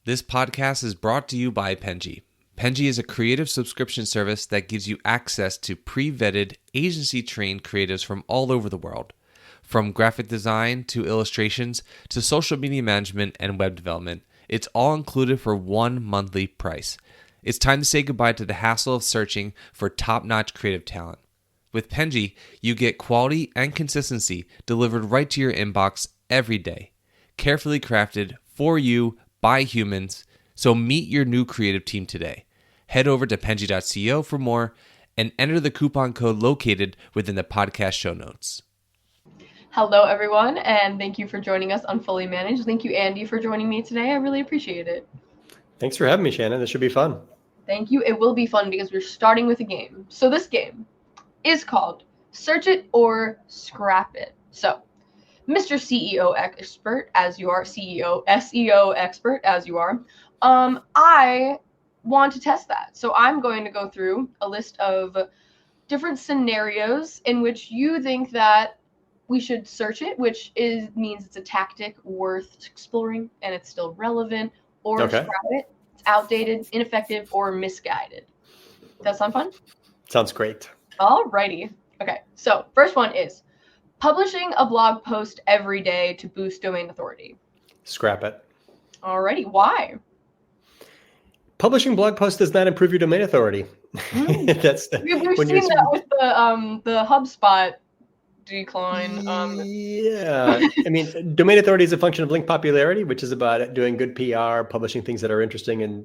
This podcast is brought to you by Penji. Penji is a creative subscription service that gives you access to pre-vetted, agency-trained creatives from all over the world. From graphic design to illustrations to social media management and web development, it's all included for one monthly price. It's time to say goodbye to the hassle of searching for top-notch creative talent. With Penji, you get quality and consistency delivered right to your inbox every day. Carefully crafted for you by humans, so meet your new creative team today. Head over to penji.co for more and enter the coupon code located within the podcast show notes. Hello, everyone, and thank you for joining us on Fully Managed. Thank you, Andy, for joining me today. I really appreciate it. Thanks for having me, Shannon. This should be fun. Thank you. It will be fun because we're starting with a game. So this game is called Search It or Scrap It. So, Mr. CEO expert, as you are, SEO expert, as you are, I want to test that. So I'm going to go through a list of different scenarios in which you think that we should search it, which means it's a tactic worth exploring and it's still relevant, or scrap it, it's outdated, ineffective, or misguided. Does that sound fun? Sounds great. Alrighty. Okay, so first one is publishing a blog post every day to boost domain authority. Scrap it. Alrighty, why? Publishing blog posts does not improve your domain authority. We've seen that with the HubSpot decline. Yeah, I mean, domain authority is a function of link popularity, which is about doing good PR, publishing things that are interesting and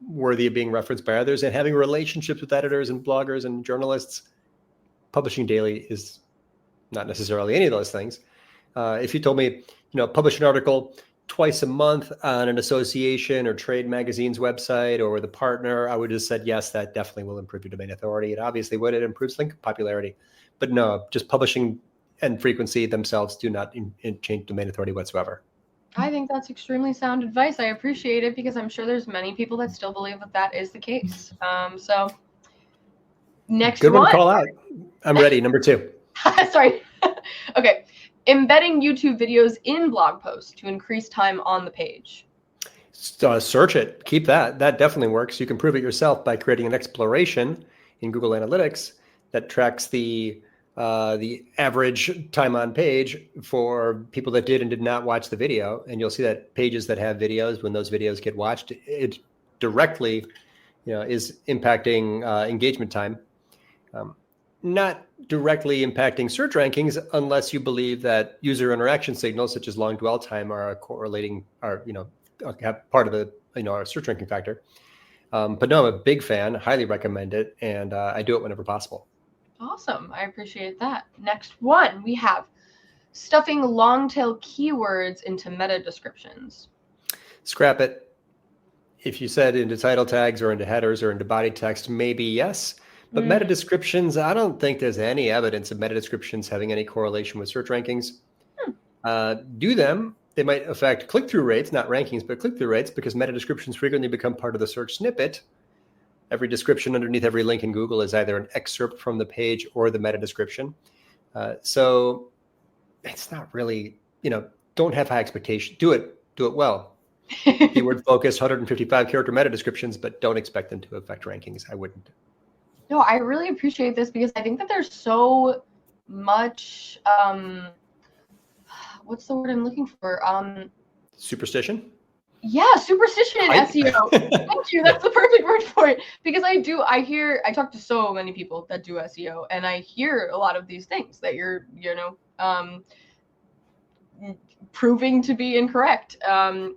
worthy of being referenced by others, and having relationships with editors and bloggers and journalists. Publishing daily is not necessarily any of those things. If you told me, publish an article twice a month on an association or trade magazine's website or with a partner, I would have said, yes, that definitely will improve your domain authority. It obviously would. It improves link popularity. But no, just publishing and frequency themselves do not change domain authority whatsoever. I think that's extremely sound advice. I appreciate it because I'm sure there's many people that still believe that is the case. So next Good one to call out. I'm ready. Number 2. Sorry. Okay. Embedding YouTube videos in blog posts to increase time on the page. Search it. Keep that. That definitely works. You can prove it yourself by creating an exploration in Google Analytics that tracks the average time on page for people that did and did not watch the video. And you'll see that pages that have videos, when those videos get watched, it directly is impacting engagement time. Not directly impacting search rankings unless you believe that user interaction signals such as long dwell time are have part of a search ranking factor. But no, I'm a big fan, highly recommend it, and I do it whenever possible. Awesome. I appreciate that. Next one, we have stuffing long tail keywords into meta descriptions. Scrap it. If you said into title tags or into headers or into body text, maybe yes. But meta descriptions, I don't think there's any evidence of meta descriptions having any correlation with search rankings. Do them. They might affect click-through rates, not rankings, but click-through rates, because meta descriptions frequently become part of the search snippet. Every description underneath every link in Google is either an excerpt from the page or the meta description. So it's not really, don't have high expectations. Do it well. Keyword focused, 155 character meta descriptions, but don't expect them to affect rankings. I wouldn't. No, I really appreciate this because I think that there's so much, what's the word I'm looking for? Superstition? Yeah, superstition in SEO. Thank you. That's the perfect word for it. Because I talk to so many people that do SEO, and I hear a lot of these things that you're, proving to be incorrect. I mean,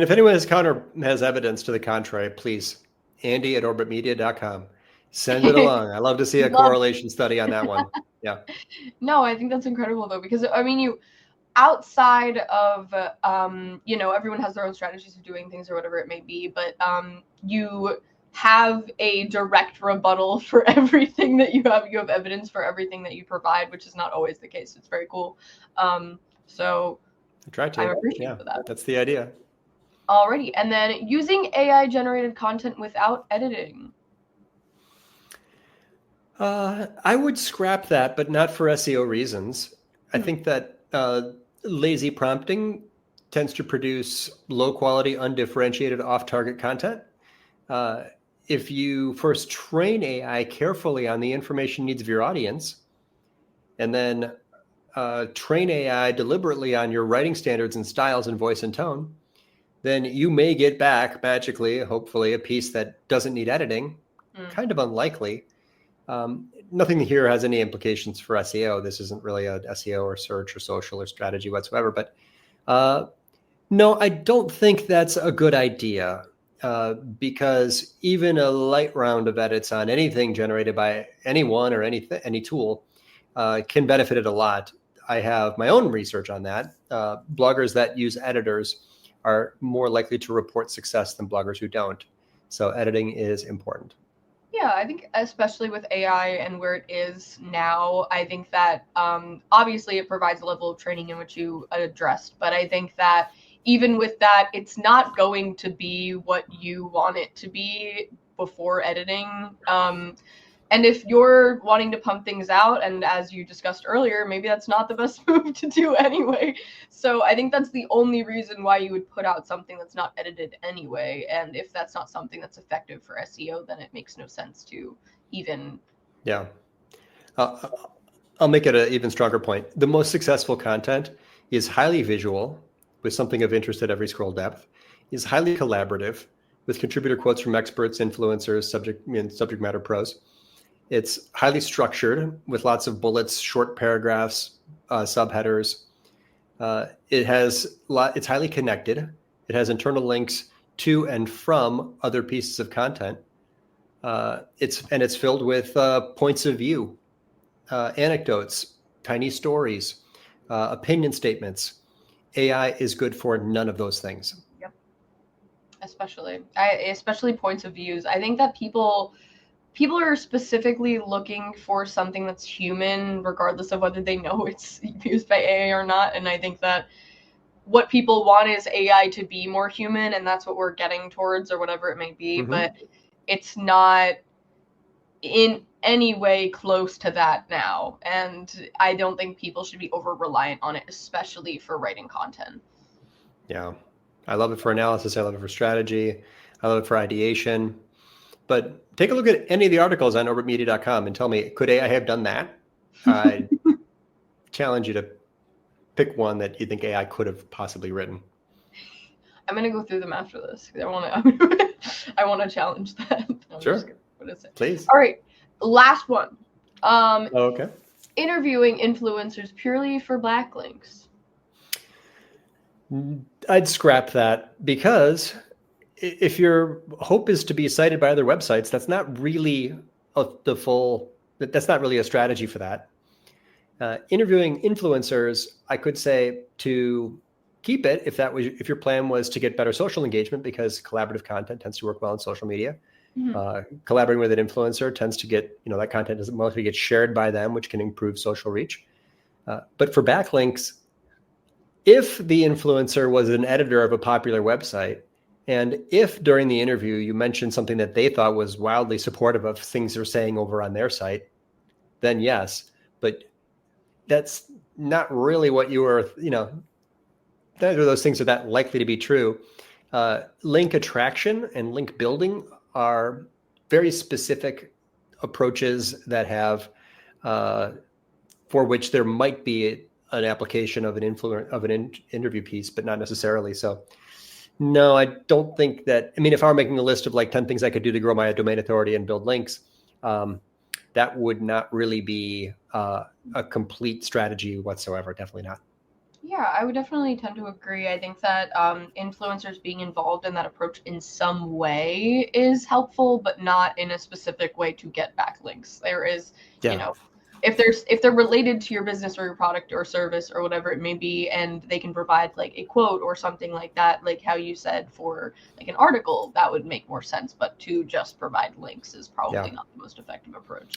if anyone has evidence to the contrary, please, Andy@orbitmedia.com. Send it along. I love to see a correlation study on that one. Yeah. No, I think that's incredible though, because outside of, everyone has their own strategies of doing things or whatever it may be, but you have a direct rebuttal for everything that you have. You have evidence for everything that you provide, which is not always the case. It's very cool. So I try to. I'm appreciative of that. That's the idea. Alrighty. And then using AI generated content without editing. I would scrap that, but not for SEO reasons. I think that lazy prompting tends to produce low quality, undifferentiated, off target content. If you first train AI carefully on the information needs of your audience, and then train AI deliberately on your writing standards and styles and voice and tone, then you may get back magically, hopefully, a piece that doesn't need editing. Kind of unlikely. Nothing here has any implications for SEO. This isn't really a SEO or search or social or strategy whatsoever. But no, I don't think that's a good idea, because even a light round of edits on anything generated by anyone or any tool can benefit it a lot. I have my own research on that. Bloggers that use editors are more likely to report success than bloggers who don't. So editing is important. Yeah, I think especially with AI and where it is now, I think that obviously it provides a level of training in which you addressed, but I think that even with that, it's not going to be what you want it to be before editing. And if you're wanting to pump things out, and as you discussed earlier, maybe that's not the best move to do anyway. So I think that's the only reason why you would put out something that's not edited anyway. And if that's not something that's effective for SEO, then it makes no sense to even. Yeah. I'll make it an even stronger point. The most successful content is highly visual, with something of interest at every scroll depth, is highly collaborative, with contributor quotes from experts, influencers, subject matter pros. It's highly structured with lots of bullets, short paragraphs, subheaders. It's highly connected. It has internal links to and from other pieces of content. It's filled with points of view, anecdotes, tiny stories, opinion statements. AI is good for none of those things. Yep. Especially points of views. I think that people are specifically looking for something that's human, regardless of whether they know it's used by AI or not. And I think that what people want is AI to be more human, and that's what we're getting towards, or whatever it may be. Mm-hmm. But it's not in any way close to that now. And I don't think people should be over-reliant on it, especially for writing content. Yeah. I love it for analysis. I love it for strategy. I love it for ideation. But take a look at any of the articles on orbitmedia.com and tell me, could AI have done that? I challenge you to pick one that you think AI could have possibly written. I'm going to go through them after this. I want to challenge that. Sure. What is it? Please. All right. Last one. Okay. Interviewing influencers purely for backlinks. I'd scrap that, because if your hope is to be cited by other websites, that's not really that's not really a strategy for that. Interviewing influencers, I could say to keep it if your plan was to get better social engagement, because collaborative content tends to work well on social media. Mm-hmm. Collaborating with an influencer tends to get, that content doesn't mostly get shared by them, which can improve social reach. But for backlinks, if the influencer was an editor of a popular website, and if during the interview you mentioned something that they thought was wildly supportive of things they're saying over on their site, then yes. But that's not really what you were, neither of those things are that likely to be true. Link attraction and link building are very specific approaches that have, for which there might be an application of an interview piece, but not necessarily. So no, I don't think that. I mean, if I were making a list of like 10 things I could do to grow my domain authority and build links, that would not really be a complete strategy whatsoever. Definitely not. Yeah, I would definitely tend to agree. I think that influencers being involved in that approach in some way is helpful, but not in a specific way to get backlinks. There is, if they're related to your business or your product or service or whatever it may be, and they can provide like a quote or something like that, like how you said for like an article, that would make more sense. But to just provide links is probably not the most effective approach.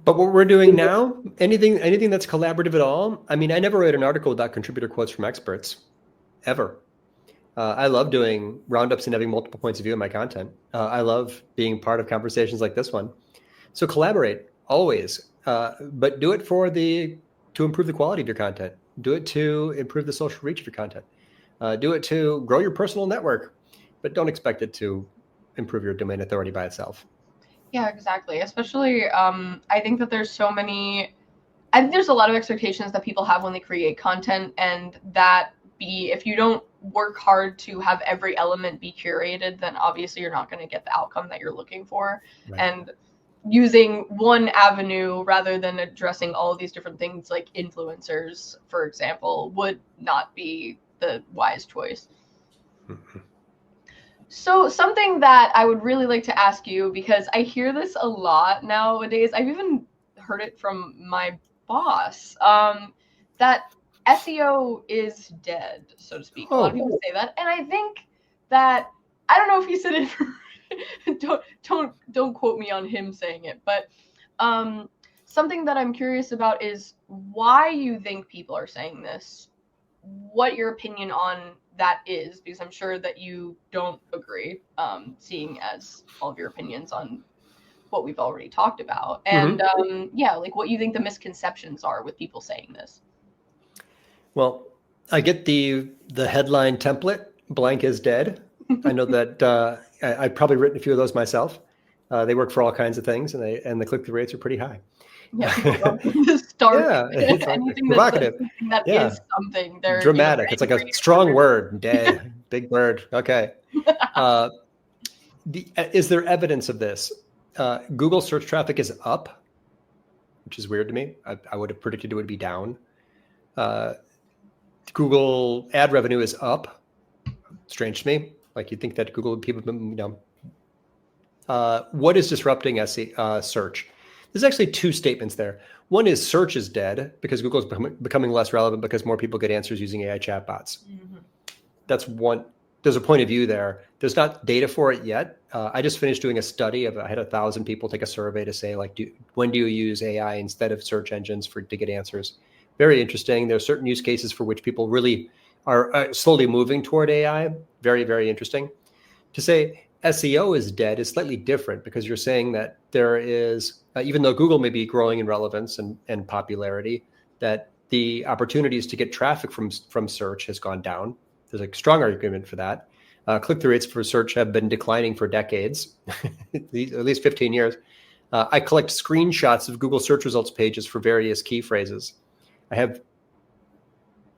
But what we're doing now, anything that's collaborative at all, I mean, I never wrote an article without contributor quotes from experts, ever. I love doing roundups and having multiple points of view in my content. I love being part of conversations like this one. So collaborate, always. But do it to improve the quality of your content. Do it to improve the social reach of your content. Do it to grow your personal network, but don't expect it to improve your domain authority by itself. Yeah, exactly. Especially, I think that I think there's a lot of expectations that people have when they create content, and that if you don't work hard to have every element be curated, then obviously you're not going to get the outcome that you're looking for. Right. And using one avenue rather than addressing all of these different things, like influencers, for example, would not be the wise choice. Mm-hmm. So something that I would really like to ask you, because I hear this a lot nowadays, I've even heard it from my boss, that SEO is dead, so to speak. A lot of people say that, and I think that, I don't know if he said it for, don't quote me on him saying it, but something that I'm curious about is why you think people are saying this, what your opinion on that is, because I'm sure that you don't agree, seeing as all of your opinions on what we've already talked about, and yeah, like what you think the misconceptions are with people saying this. Well, I get the headline template, blank is dead. I know that I've probably written a few of those myself. They work for all kinds of things, and the click-through rates are pretty high. Yeah, start it's like anything provocative. that is something. They're dramatic. It's like a strong word, dead, big word. Okay. Is there evidence of this? Google search traffic is up, which is weird to me. I would have predicted it would be down. Google ad revenue is up. Strange to me. Like, you'd think that Google people, what is disrupting search? There's actually two statements there. One is search is dead because Google is becoming less relevant because more people get answers using AI chatbots. Mm-hmm. That's one. There's a point of view there. There's not data for it yet. I just finished doing a study I had 1,000 people take a survey to say, like, when do you use AI instead of search engines to get answers? Very interesting. There are certain use cases for which people really are slowly moving toward AI. Very, very interesting. To say SEO is dead is slightly different because you're saying that there is, even though Google may be growing in relevance and popularity, that the opportunities to get traffic from search has gone down. There's a strong argument for that. Click-through rates for search have been declining for decades, at least 15 years. I collect screenshots of Google search results pages for various key phrases. I have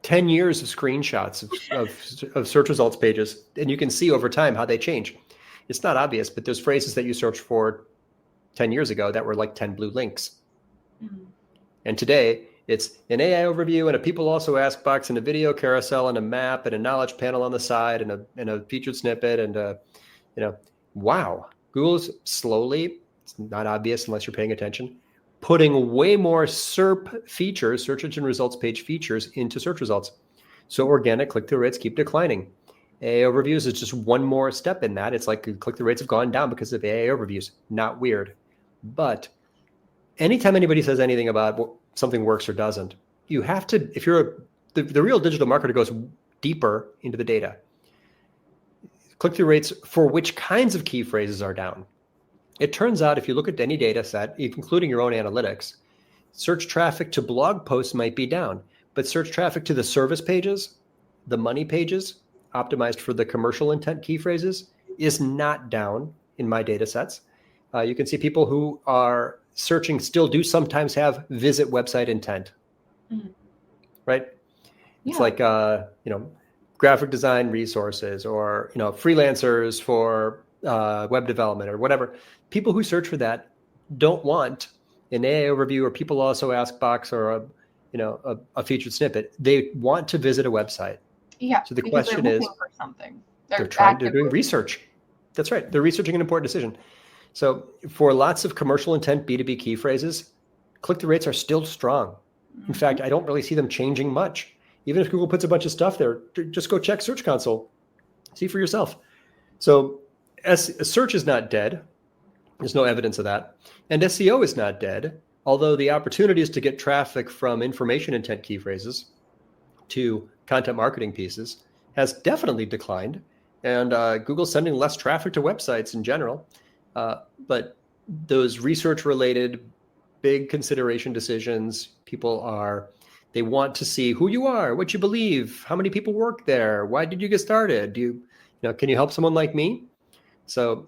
10 years of screenshots of search results pages, and you can see over time how they change. It's not obvious, but there's phrases that you searched for 10 years ago that were like 10 blue links. Mm-hmm. And today, it's an AI overview and a people also ask box and a video carousel and a map and a knowledge panel on the side and a featured snippet and wow, Google's slowly, it's not obvious unless you're paying attention, putting way more SERP features, search engine results page features, into search results. So organic click-through rates keep declining. AI overviews is just one more step in that. It's like click-through rates have gone down because of AI overviews. Not weird. But anytime anybody says anything about something works or doesn't, you have to, if you're the real digital marketer goes deeper into the data. Click-through rates for which kinds of key phrases are down. It turns out if you look at any data set, including your own analytics, search traffic to blog posts might be down, but search traffic to the service pages, the money pages, optimized for the commercial intent key phrases, is not down in my data sets. You can see people who are searching still do sometimes have visit website intent, right? Yeah. It's like, graphic design resources or, freelancers for web development or whatever. People who search for that don't want an AI overview or people also ask box or a featured snippet. They want to visit a website. Yeah. So the question is, for something. They're doing research. That's right. They're researching an important decision. So for lots of commercial intent B2B key phrases, click-through rates are still strong. In fact, I don't really see them changing much. Even if Google puts a bunch of stuff there, just go check Search Console. See for yourself. So search is not dead. There's no evidence of that. And SEO is not dead, although the opportunities to get traffic from information intent key phrases to content marketing pieces has definitely declined. And Google's sending less traffic to websites in general. But those research-related big consideration decisions, people are They want to see who you are, what you believe, how many people work there, why did you get started? Can you help someone like me? So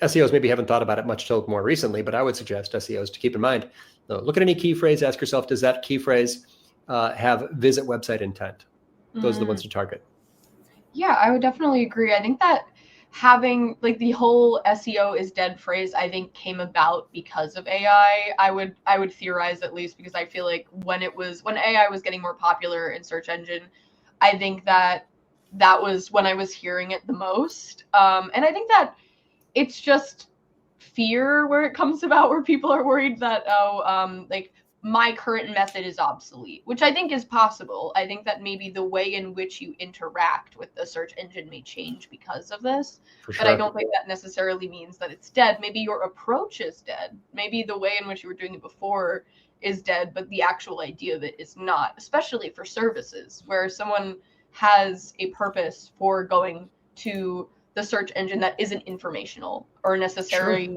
SEOs maybe haven't thought about it much till more recently, but I would suggest SEOs to keep in mind. Look at any key phrase, ask yourself, does that key phrase have visit website intent? Those are the ones to target. Yeah, I would definitely agree. I think that having like the whole SEO is dead phrase, I think came about because of AI. I would theorize, at least, because I feel like when AI was getting more popular in search engine, I think that was when I was hearing it the most. And I think that it's just fear where it comes about, where people are worried that like my current method is obsolete, which I think is possible. I think that maybe the way in which you interact with the search engine may change because of this. For But I sure. don't think that necessarily means that it's dead. Maybe your approach is dead. Maybe the way in which you were doing it before is dead, but the actual idea of it is not, especially for services where someone has a purpose for going to the search engine that isn't informational or necessary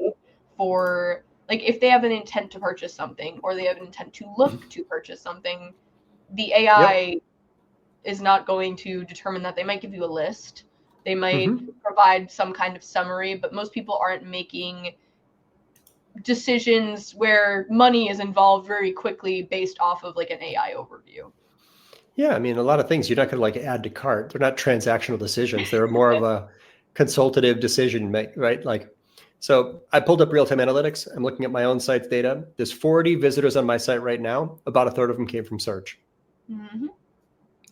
for, like, if they have an intent to purchase something or they have an intent to look to purchase something, the AI is not going to determine that. They might give you a list, they might provide some kind of summary, but most people aren't making decisions where money is involved very quickly based off of like an AI overview. Yeah, I mean, a lot of things you're not going to like add to cart. They're not transactional decisions. They're more of a consultative decision make, right? Like, so I pulled up real-time analytics. I'm looking at my own site's data. There's 40 visitors on my site right now. About a third of them came from search.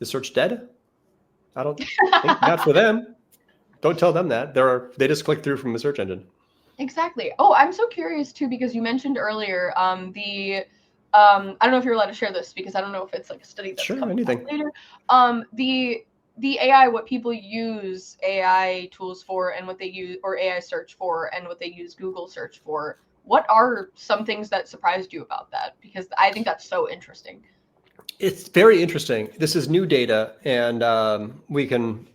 Is search dead? I don't think, not for them. Don't tell them that. They just click through from the search engine. Exactly. Oh, I'm so curious too, because you mentioned earlier I don't know if you're allowed to share this, because I don't know if it's like a study that's coming out later. The AI, what people use AI tools for, and what they use, or AI search for, and what they use Google search for. What are some things that surprised you about that? Because I think that's so interesting. It's very interesting. This is new data, and we can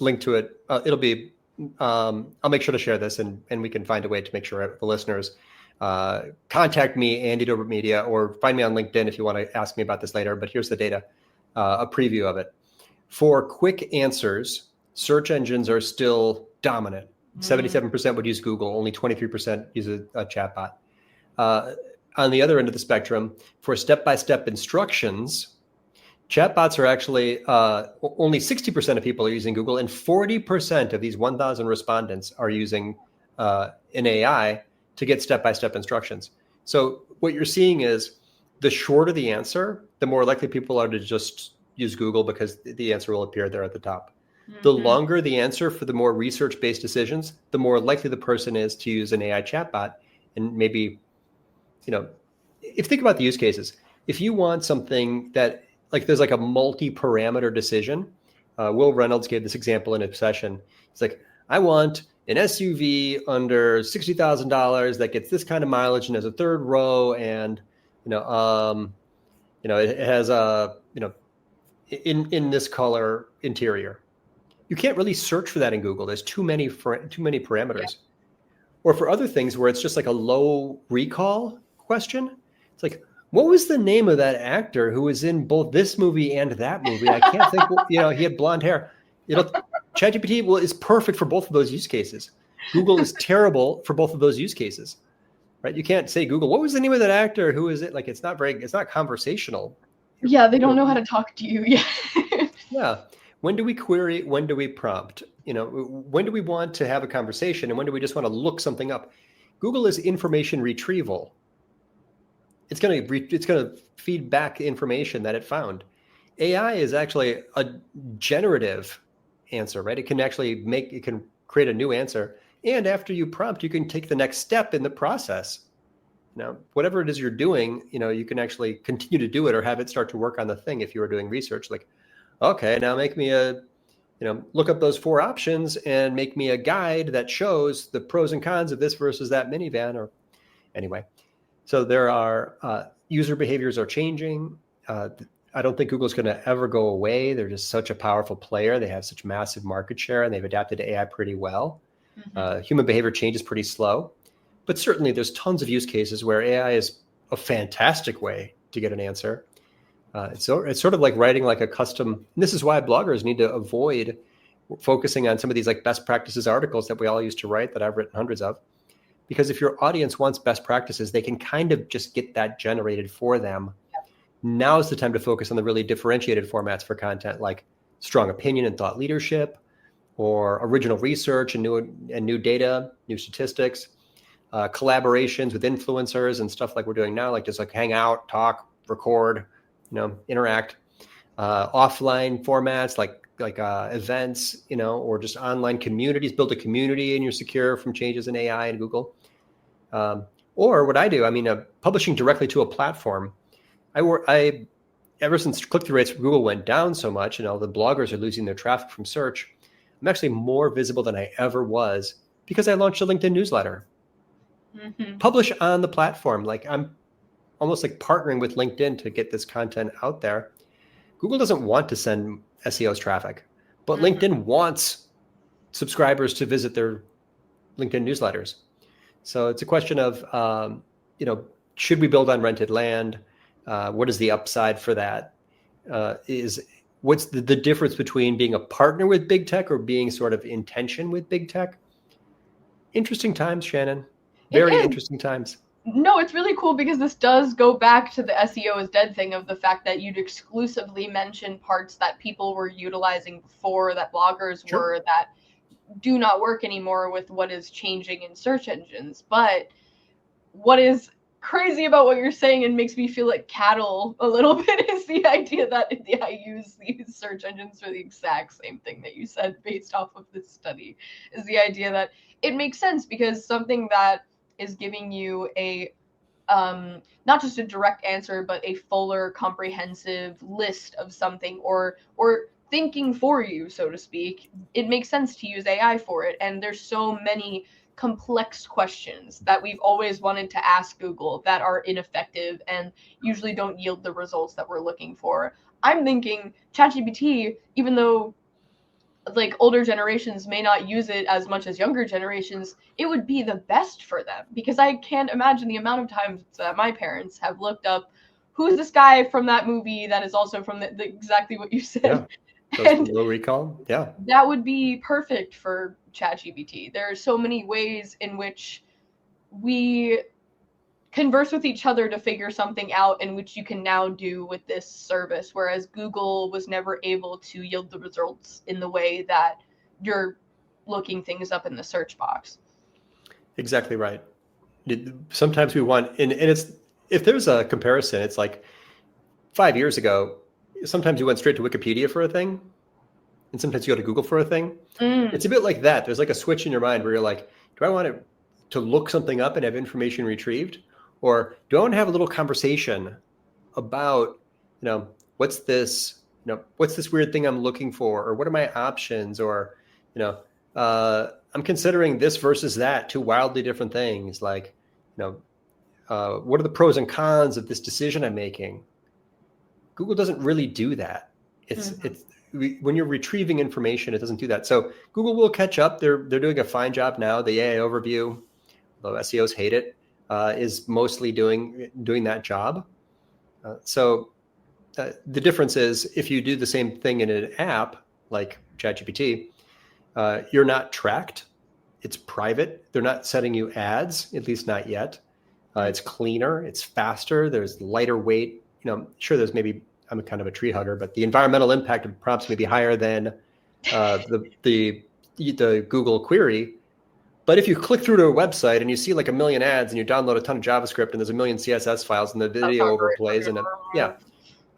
link to it. It'll be. I'll make sure to share this, and we can find a way to make sure the listeners contact me, Andy Dobert Media, or find me on LinkedIn if you want to ask me about this later. But here's the data, a preview of it. For quick answers, search engines are still dominant. 77% would use Google, only 23% use a chatbot. On the other end of the spectrum, for step-by-step instructions, chatbots are actually only 60% of people are using Google, and 40% of these 1,000 respondents are using an AI to get step-by-step instructions. So what you're seeing is the shorter the answer, the more likely people are to just use Google, because the answer will appear there at the top. The longer the answer, for the more research-based decisions, the more likely the person is to use an AI chatbot. And maybe, if think about the use cases, if you want something that, like, there's like a multi-parameter decision. Will Reynolds gave this example in a session. It's like, I want an SUV under $60,000 that gets this kind of mileage and has a third row, and it has a in this color interior. You can't really search for that in Google. There's too many parameters. Yeah. Or for other things where it's just like a low recall question, it's like, what was the name of that actor who was in both this movie and that movie? I can't think. He had blonde hair. ChatGPT is perfect for both of those use cases. Google is terrible for both of those use cases, right? You can't say, Google, what was the name of that actor? Who is it? Like, it's not conversational. Yeah, they don't know how to talk to you. Yeah. Yeah. When do we query? When do we prompt? When do we want to have a conversation, and when do we just want to look something up? Google is information retrieval. It's going to feed back information that it found. AI is actually a generative answer, right? It can create a new answer, and after you prompt, you can take the next step in the process. Whatever it is you're doing, you can actually continue to do it, or have it start to work on the thing. If you were doing research, like, okay, now make me look up those 4 options and make me a guide that shows the pros and cons of this versus that minivan. Or anyway, so there are user behaviors are changing. I don't think Google's going to ever go away. They're just such a powerful player. They have such massive market share, and they've adapted to AI pretty well. Human behavior change is pretty slow, but certainly there's tons of use cases where AI is a fantastic way to get an answer. It's sort of like writing like a custom. And this is why bloggers need to avoid focusing on some of these like best practices articles that we all used to write, that I've written hundreds of. Because if your audience wants best practices, they can kind of just get that generated for them. Now is the time to focus on the really differentiated formats for content, like strong opinion and thought leadership, or original research and new data, new statistics, collaborations with influencers and stuff like we're doing now, like just like hang out, talk, record, interact, offline formats like events, or just online communities, build a community and you're secure from changes in AI and Google. Or what I do, publishing directly to a platform. I ever since click-through rates for Google went down so much and all the bloggers are losing their traffic from search, I'm actually more visible than I ever was because I launched a LinkedIn newsletter. Mm-hmm. Publish on the platform. Like I'm almost like partnering with LinkedIn to get this content out there. Google doesn't want to send SEOs traffic, but mm-hmm. LinkedIn wants subscribers to visit their LinkedIn newsletters. So it's a question of, should we build on rented land? What is the upside for that? What's the difference between being a partner with big tech or being sort of in tension with big tech? Interesting times, Shannon. Very interesting times. No, it's really cool because this does go back to the SEO is dead thing of the fact that you'd exclusively mention parts that people were utilizing before, that bloggers Sure. were, that do not work anymore with what is changing in search engines. But what is crazy about what you're saying and makes me feel like cattle a little bit is the idea that I use these search engines for the exact same thing that you said based off of this study, is the idea that it makes sense because something that is giving you a not just a direct answer, but a fuller, comprehensive list of something or thinking for you, so to speak, it makes sense to use AI for it. And there's so many complex questions that we've always wanted to ask Google that are ineffective and usually don't yield the results that we're looking for. I'm thinking ChatGPT, even though like older generations may not use it as much as younger generations, it would be the best for them because I can't imagine the amount of times that my parents have looked up who's this guy from that movie that is also from the exactly what you said. Yeah. And low recall. Yeah. That would be perfect for ChatGPT. There are so many ways in which we converse with each other to figure something out, in which you can now do with this service, whereas Google was never able to yield the results in the way that you're looking things up in the search box. Exactly right. Sometimes we want, and it's, if there's a comparison, it's like 5 years ago, sometimes you went straight to Wikipedia for a thing, and sometimes you go to Google for a thing. It's a bit like that. There's like a switch in your mind where you're like, do I want to look something up and have information retrieved? Or do I want to have a little conversation about, what's this weird thing I'm looking for? Or what are my options? Or, I'm considering this versus that, two wildly different things. Like, what are the pros and cons of this decision I'm making? Google doesn't really do that. When you're retrieving information, it doesn't do that. So Google will catch up. They're doing a fine job now. The AI overview, though SEOs hate it, is mostly doing that job. So the difference is if you do the same thing in an app like ChatGPT, you're not tracked. It's private. They're not setting you ads, at least not yet. It's cleaner. It's faster. There's lighter weight. Sure, there's maybe, I'm kind of a tree hugger, but the environmental impact of prompts may be higher than the Google query. But if you click through to a website and you see like a million ads and you download a ton of JavaScript and there's a million CSS files and the video overplays and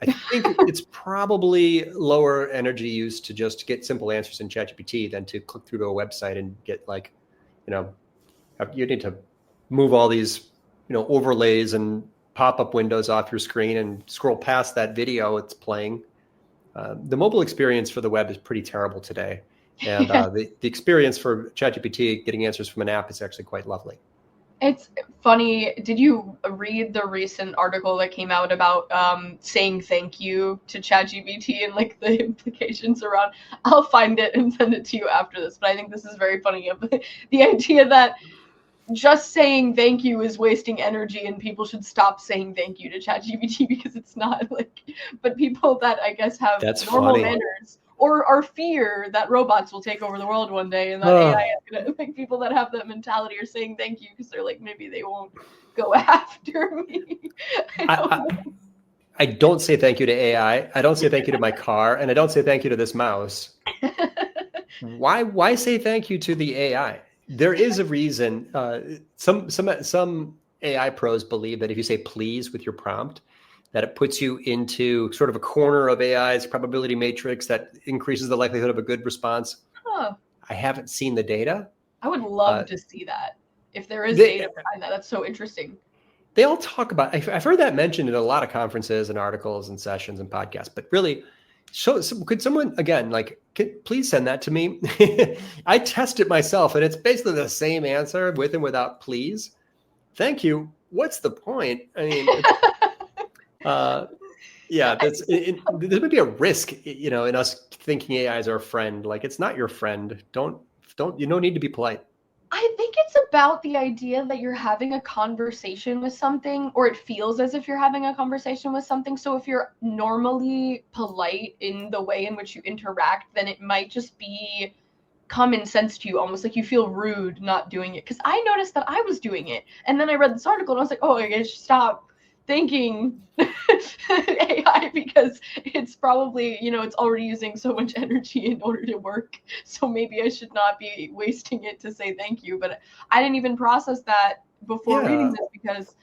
I think it's probably lower energy use to just get simple answers in ChatGPT than to click through to a website and get like, you need to move all these, overlays and pop-up windows off your screen and scroll past that video it's playing. The mobile experience for the web is pretty terrible today. And the experience for ChatGPT getting answers from an app is actually quite lovely. It's funny. Did you read the recent article that came out about saying thank you to ChatGPT and like the implications around? I'll find it and send it to you after this. But I think this is very funny. Of the idea that just saying thank you is wasting energy, and people should stop saying thank you to ChatGPT because it's not like. But people that I guess have That's normal funny. manners or are fear that robots will take over the world one day, and that Oh. AI is gonna like people that have that mentality are saying thank you because they're like maybe they won't go after me. I don't say thank you to AI. I don't say thank you to my car, and I don't say thank you to this mouse. Why say thank you to the AI? There is a reason. Some AI pros believe that if you say please with your prompt, that it puts you into sort of a corner of AI's probability matrix that increases the likelihood of a good response. Huh. I haven't seen the data. I would love to see that. If there is They- data behind that, that's so interesting. They all talk about, I've heard that mentioned in a lot of conferences and articles and sessions and podcasts, but really, could someone, again, please send that to me? I test it myself, and it's basically the same answer with and without please. Thank you. What's the point? I mean, yeah, there would be a risk, in us thinking AI is our friend. Like, it's not your friend. You don't need to be polite. I think it's about the idea that you're having a conversation with something, or it feels as if you're having a conversation with something. So if you're normally polite in the way in which you interact, then it might just be common sense to you, almost like you feel rude not doing it. Because I noticed that I was doing it, and then I read this article and I was like, oh, I guess stop thinking AI because it's probably, it's already using so much energy in order to work. So maybe I should not be wasting it to say thank you. But I didn't even process that before reading this because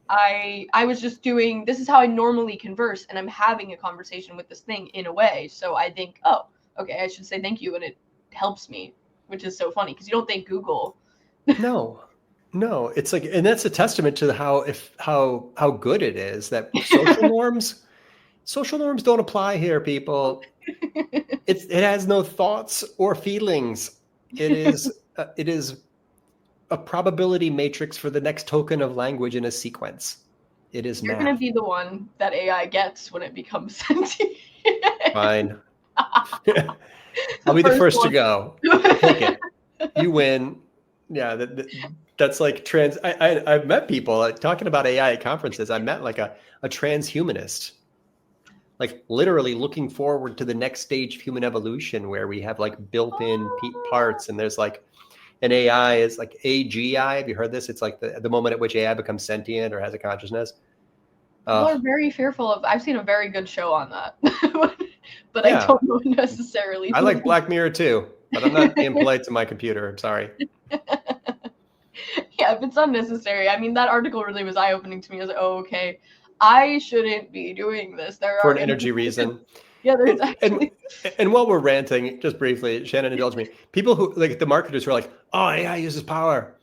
I was just doing, this is how I normally converse, and I'm having a conversation with this thing in a way. So I think, oh, okay, I should say thank you, and it helps me, which is so funny because you don't think Google. No, it's like, and that's a testament to how good it is that social norms don't apply here, people. It has no thoughts or feelings. It is a probability matrix for the next token of language in a sequence. It is You're math. going to be the one that AI gets when it becomes sentient. Fine. I'll be the first to go. Take it. You win. Yeah, that's like I've met people talking about AI at conferences. I met like a transhumanist, like literally looking forward to the next stage of human evolution where we have like built-in parts, and there's like an AI is like AGI. Have you heard this? It's like the moment at which AI becomes sentient or has a consciousness. People are very fearful of. I've seen a very good show on that, but Yeah. I don't know necessarily. I like Black Mirror too, but I'm not being polite to my computer. I'm sorry. Yeah, if it's unnecessary. I mean, that article really was eye-opening to me. I was like, oh, okay, I shouldn't be doing this. For an energy reason. Yeah, there's actually. And while we're ranting, just briefly, Shannon, indulge me. People who, like the marketers who are like, oh, AI uses power.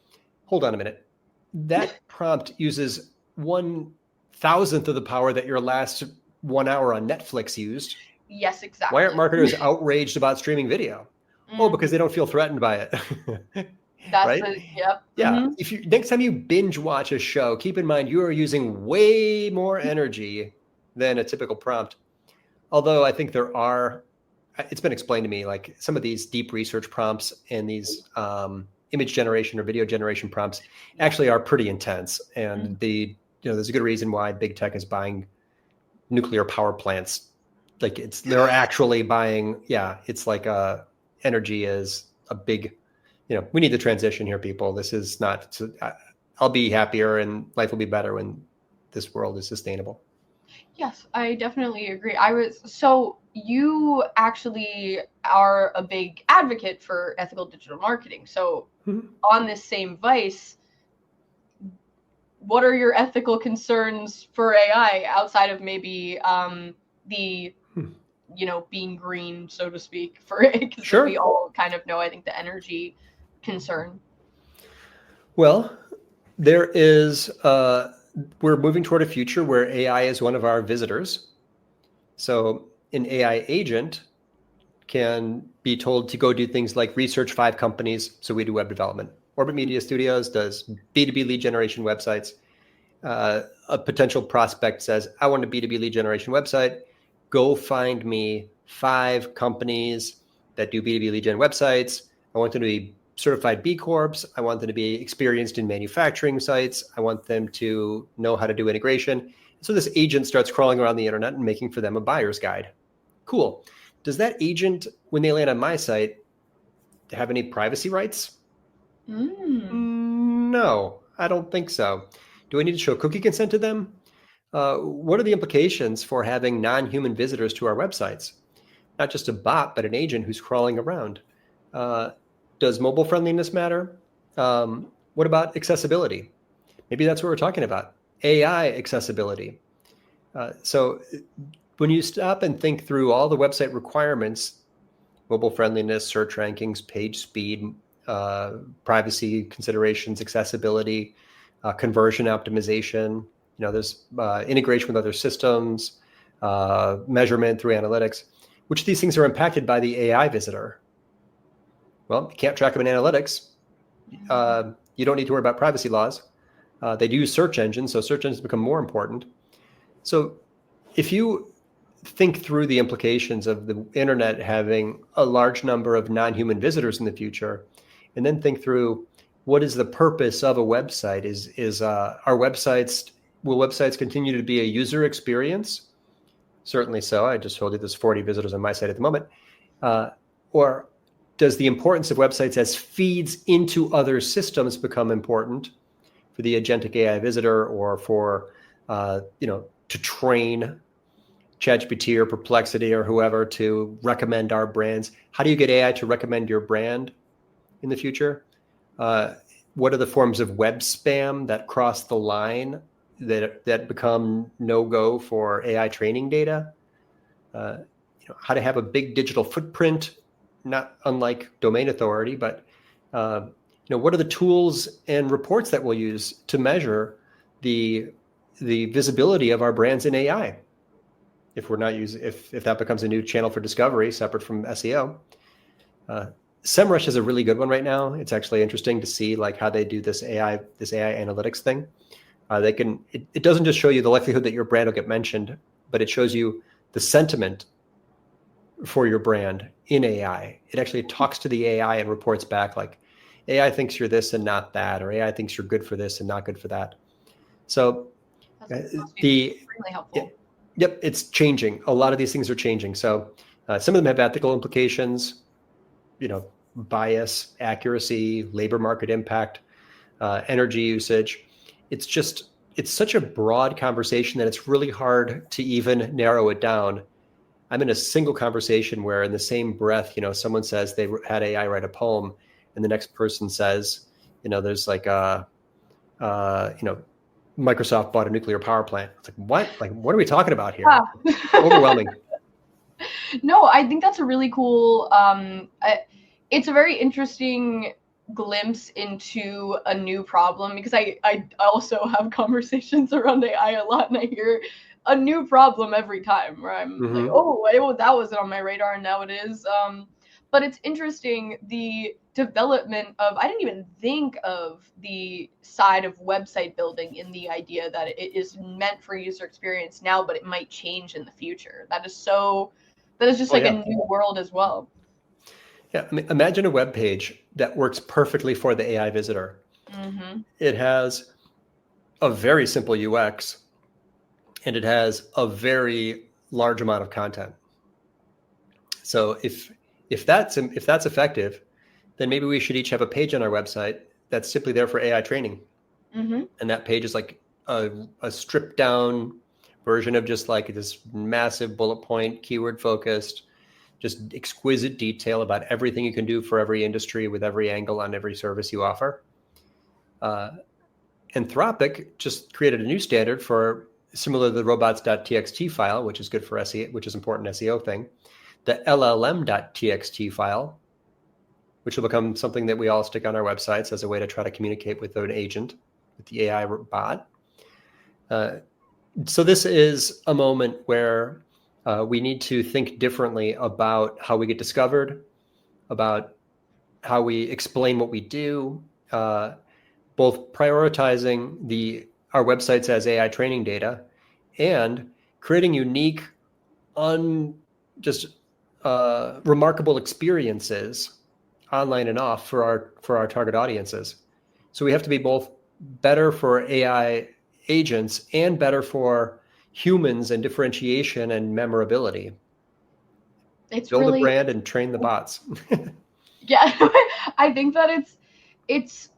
Hold on a minute. That prompt uses 1,000th of the power that your last 1 hour on Netflix used. Yes, exactly. Why aren't marketers outraged about streaming video? Oh, because they don't feel threatened by it. That's right? Yep. Yeah. Mm-hmm. If you next time you binge watch a show, keep in mind you are using way more energy than a typical prompt. Although I think it's been explained to me, like some of these deep research prompts and these image generation or video generation prompts actually are pretty intense. And there's a good reason why big tech is buying nuclear power plants. Like they're actually buying, it's like energy is a big, we need the transition here, people. This is not, I'll be happier and life will be better when this world is sustainable. Yes, I definitely agree. So you actually are a big advocate for ethical digital marketing. So on this same vice, what are your ethical concerns for AI outside of maybe the, being green, so to speak, for it? Because Sure. we all kind of know, I think, the energy concern. Well, there is, we're moving toward a future where AI is one of our visitors. So an AI agent can be told to go do things like research 5 companies. So we do web development. Orbit Media Studios does B2B lead generation websites. A potential prospect says, I want a B2B lead generation website. Go find me 5 companies that do B2B lead gen websites. I want them to be certified B Corps. I want them to be experienced in manufacturing sites. I want them to know how to do integration. So this agent starts crawling around the internet and making for them a buyer's guide. Cool. Does that agent, when they land on my site, have any privacy rights? No, I don't think so. Do I need to show cookie consent to them? What are the implications for having non-human visitors to our websites? Not just a bot, but an agent who's crawling around. Does mobile friendliness matter? What about accessibility? Maybe that's what we're talking about. AI accessibility. So when you stop and think through all the website requirements, mobile friendliness, search rankings, page speed, privacy considerations, accessibility, conversion optimization, there's integration with other systems, measurement through analytics, which these things are impacted by the AI visitor. Well, you can't track them in analytics. You don't need to worry about privacy laws. They do use search engines, so search engines become more important. So if you think through the implications of the internet having a large number of non-human visitors in the future, and then think through what is the purpose of a website? Will websites continue to be a user experience? Certainly so. I just told you there's 40 visitors on my site at the moment. Or does the importance of websites as feeds into other systems become important for the agentic AI visitor, or for, to train ChatGPT or Perplexity or whoever to recommend our brands? How do you get AI to recommend your brand in the future? What are the forms of web spam that cross the line that become no-go for AI training data? How to have a big digital footprint, not unlike domain authority, but what are the tools and reports that we'll use to measure the visibility of our brands in AI? If that becomes a new channel for discovery separate from SEO. SEMrush is a really good one right now. It's actually interesting to see how they do this AI analytics thing. It doesn't just show you the likelihood that your brand will get mentioned, but it shows you the sentiment for your brand in AI. It actually talks to the AI and reports back AI thinks you're this and not that, or AI thinks you're good for this and not good for that. So really helpful. Yep, it's changing. A lot of these things are changing. So some of them have ethical implications, bias, accuracy, labor market impact, energy usage. It's such a broad conversation that it's really hard to even narrow it down. I'm in a single conversation where in the same breath, someone says they had AI write a poem, and the next person says, there's Microsoft bought a nuclear power plant. It's what? What are we talking about here? Yeah. Overwhelming. No, I think that's a really cool, it's a very interesting glimpse into a new problem, because I also have conversations around AI a lot, and I hear a new problem every time where I'm like, oh, that wasn't on my radar, and now it is. But it's interesting, the development of, I didn't even think of the side of website building in the idea that it is meant for user experience now, but it might change in the future. That is just a new world as well. Yeah, I mean, imagine a web page that works perfectly for the AI visitor. Mm-hmm. It has a very simple UX, and it has a very large amount of content. So if that's effective, then maybe we should each have a page on our website that's simply there for AI training. Mm-hmm. And that page is like a stripped down version of just this massive bullet point, keyword focused, just exquisite detail about everything you can do for every industry with every angle on every service you offer. Anthropic just created a new standard for, similar to the robots.txt file, which is good for SEO, which is important SEO thing, the LLM.txt file, which will become something that we all stick on our websites as a way to try to communicate with an agent, with the AI bot. So this is a moment where we need to think differently about how we get discovered, about how we explain what we do, both prioritizing our websites as AI training data and creating unique, remarkable experiences online and off for our target audiences. So we have to be both better for AI agents and better for humans and differentiation and memorability. It's Build a really, brand and train the bots. yeah, I think that it's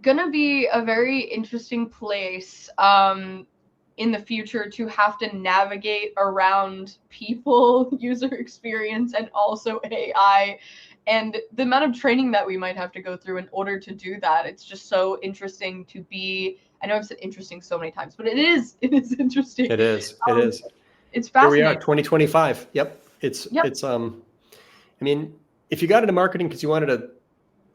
gonna be a very interesting place in the future to have to navigate around people, user experience, and also AI, and the amount of training that we might have to go through in order to do that. It's just so interesting to be. I know I've said interesting so many times, but it is interesting. It is. It is. It's Here we are, fascinating. 2025. Yep. Yep. It's I mean, if you got into marketing because you wanted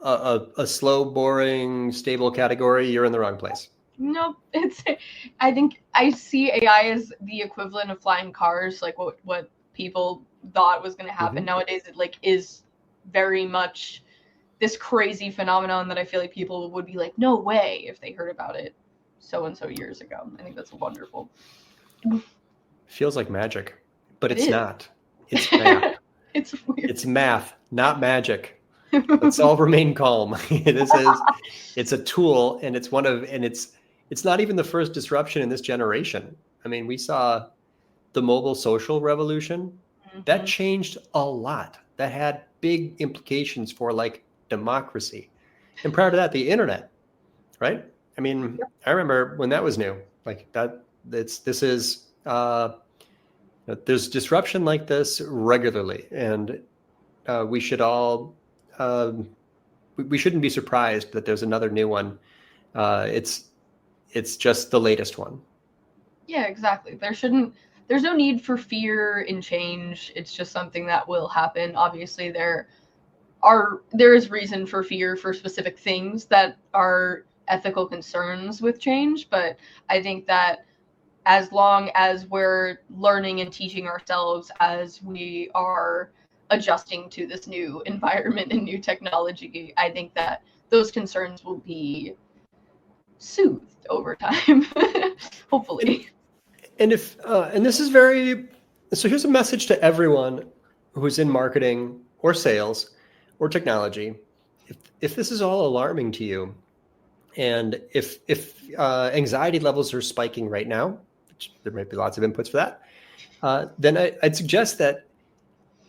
a slow, boring, stable category, you're in the wrong place. Nope. I think I see AI as the equivalent of flying cars, like what people thought was going to happen. Nowadays, it like is very much this crazy phenomenon that I feel like people would be like, no way, if they heard about it so and so years ago. I think that's wonderful. Feels like magic, but It it's is. not. It's math. It's weird. It's math, not magic. Let's all remain calm. It's a tool, and it's not even the first disruption in this generation. I mean, we saw the mobile social revolution. That changed a lot. That had big implications for like democracy. And prior to that, the internet, right? I mean, I remember when that was new. Like that, there's disruption like this regularly, and we should all we shouldn't be surprised that there's another new one. It's just the latest one. Yeah, exactly. There's no need for fear in change. It's just something that will happen. Obviously, there is reason for fear for specific things that are ethical concerns with change, but I think that as long as we're learning and teaching ourselves as we are adjusting to this new environment and new technology, I think that those concerns will be soothed over time, hopefully. And this is very, so here's a message to everyone who's in marketing or sales or technology. If this is all alarming to you, and if anxiety levels are spiking right now, which there might be lots of inputs for that, then I'd suggest that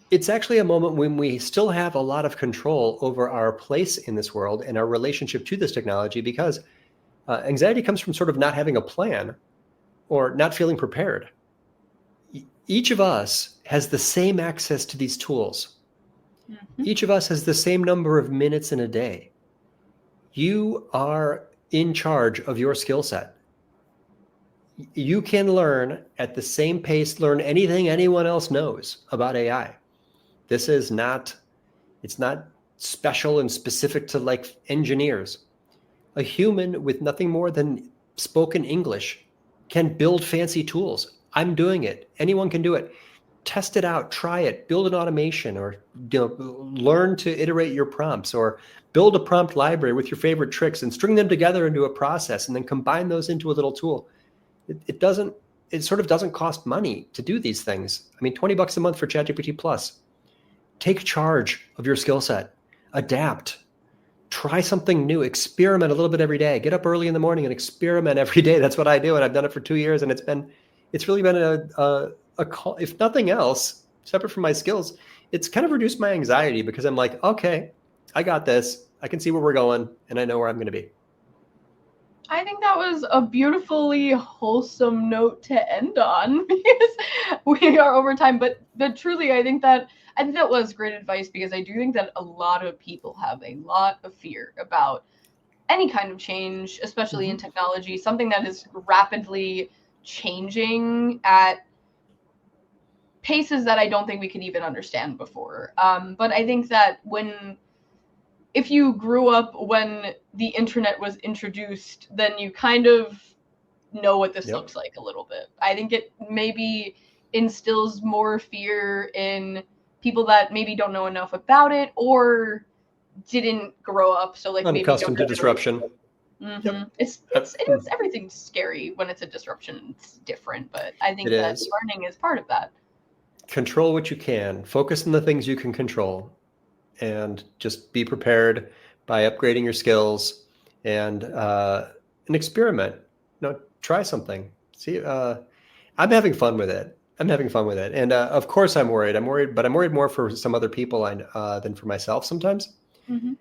it's actually a moment when we still have a lot of control over our place in this world and our relationship to this technology, because anxiety comes from sort of not having a plan or not feeling prepared. Each of us has the same access to these tools. Each of us has the same number of minutes in a day. You are in charge of your skill set. You can learn at the same pace, learn anything anyone else knows about AI. This is not, it's not special and specific to like engineers. A human with nothing more than spoken English can build fancy tools. I'm doing it. Anyone can do it. Test it out, try it, build an automation, or learn to iterate your prompts, or build a prompt library with your favorite tricks and string them together into a process and then combine those into a little tool. It sort of doesn't cost money to do these things. I mean, $20 a month for ChatGPT Plus. Take charge of your skill set, adapt, try something new, experiment a little bit every day. Get up early in the morning and experiment every day. That's what I do, and I've done it for 2 years, and it's really been a call, if nothing else, separate from my skills. It's kind of reduced my anxiety because I'm like, okay, I got this. I can see where we're going, and I know where I'm going to be. I think that was a beautifully wholesome note to end on, because we are over time. But truly, I think that was great advice, because I do think that a lot of people have a lot of fear about any kind of change, especially in technology, something that is rapidly changing at paces that I don't think we could even understand before. But I think that if you grew up when the internet was introduced, then you kind of know what this looks like a little bit. I think it maybe instills more fear in people that maybe don't know enough about it or didn't grow up. So like unaccustomed to disruption. It's everything's scary when it's a disruption. It's different, but I think that learning is part of that. Control what you can. Focus on the things you can control. and just be prepared by upgrading your skills and experiment. Try something. See, I'm having fun with it. And of course, I'm worried. But I'm worried more for some other people than for myself sometimes. Mm-hmm.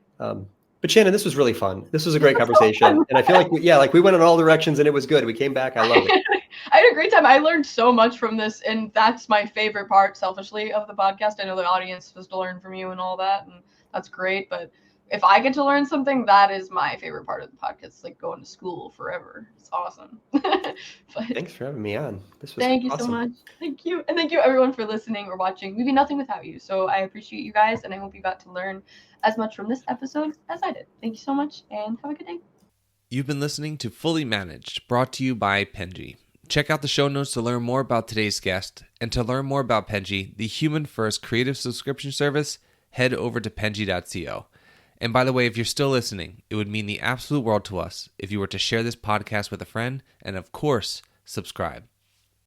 But Shannon, this was really fun. This was a great conversation, and I feel like we went in all directions, and it was good. We came back. I loved it. I had a great time. I learned so much from this, and that's my favorite part, selfishly, of the podcast. I know the audience was to learn from you and all that, and that's great. But if I get to learn something, that is my favorite part of the podcast. It's like going to school forever. It's awesome. But thanks for having me on. This was thank you awesome. so much. Thank you. And thank you everyone for listening or watching. We'd be nothing without you. So I appreciate you guys, and I hope you got to learn as much from this episode as I did. Thank you so much, and have a good day. You've been listening to Fully Managed, brought to you by Penji. Check out the show notes to learn more about today's guest, and to learn more about Penji, the human-first creative subscription service, head over to penji.co. And by the way, if you're still listening, it would mean the absolute world to us if you were to share this podcast with a friend and, of course, subscribe.